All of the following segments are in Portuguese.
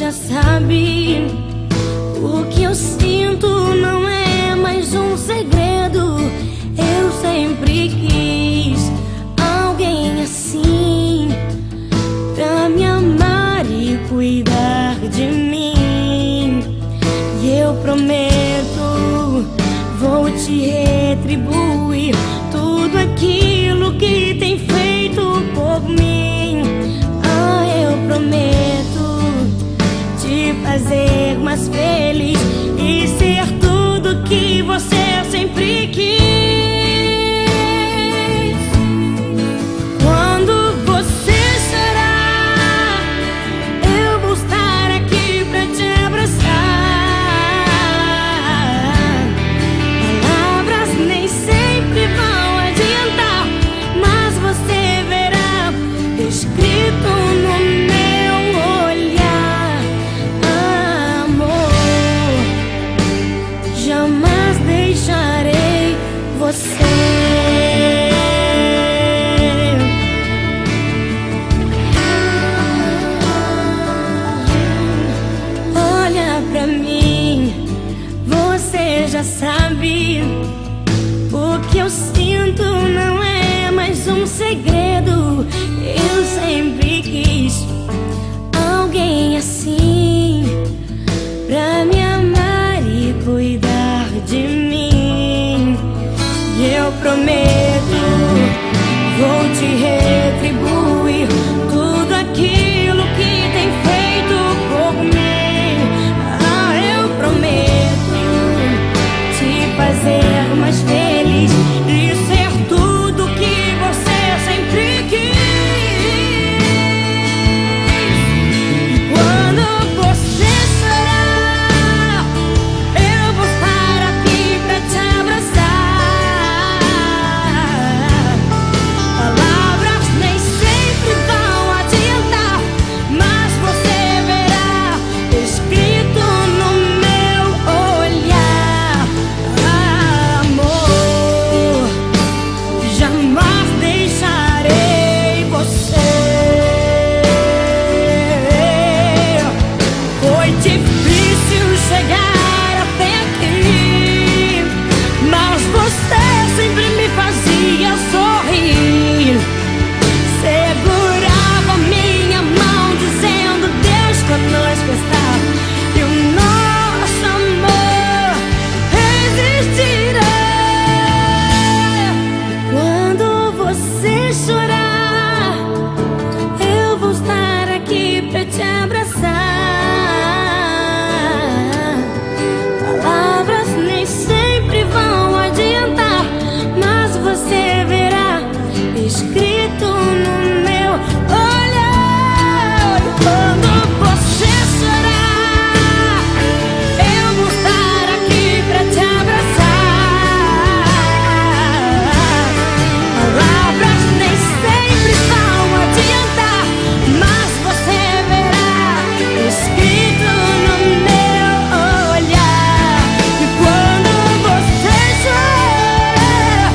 já sabe. O que eu sinto não é mais um segredo. Eu sempre quis alguém assim, pra me amar e cuidar de mim. E eu prometo, vou te retribuir tudo aquilo que tem feito por mim. Ah, eu prometo te fazer mais feliz e ser tudo que você sempre quis. Quando você chorar, eu vou estar aqui pra te abraçar. Palavras nem sempre vão adiantar, mas você verá escrito no meu olhar. Amor, jamais deixarei você. Olha pra mim, você já sabe. O que eu sinto não é mais um segredo. Eu sempre quis alguém assim, pra me amar e cuidar de mim. E eu prometo, vou te retribuir tudo aquilo que tem feito por mim. Ah, eu prometo te fazer mais feliz e ser tudo que você sempre quis. E quando você chorar, eu vou estar aqui pra te abraçar. Palavras nem sempre vão adiantar, mas você verá escrito no meu olhar. Amor, jamais deixarei você. Foi difícil chegar até aqui, mas você sempre me fazia sorrir. Segurava minha mão dizendo: Deus conosco está, e o nosso amor resistirá. Quando você chorar, eu vou estar aqui pra te abraçar. Palavras nem sempre vão adiantar, mas você verá escrito no meu olhar. Quando você chorar, eu vou estar aqui pra te abraçar. Palavras nem sempre vão adiantar, mas você verá escrito no meu olhar. E quando você chorar,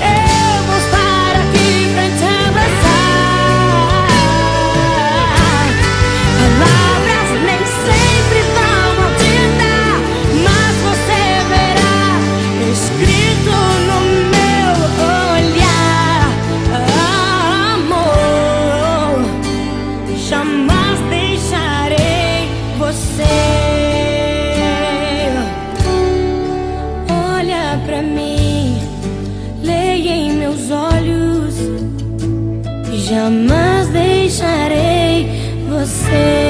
eu vou estar aqui pra te abraçar. Palavras nem sempre vão adiantar, mas você verá escrito no meu olhar. Amor, jamais deixarei você. Olha pra mim, leia em meus olhos, jamais deixarei você.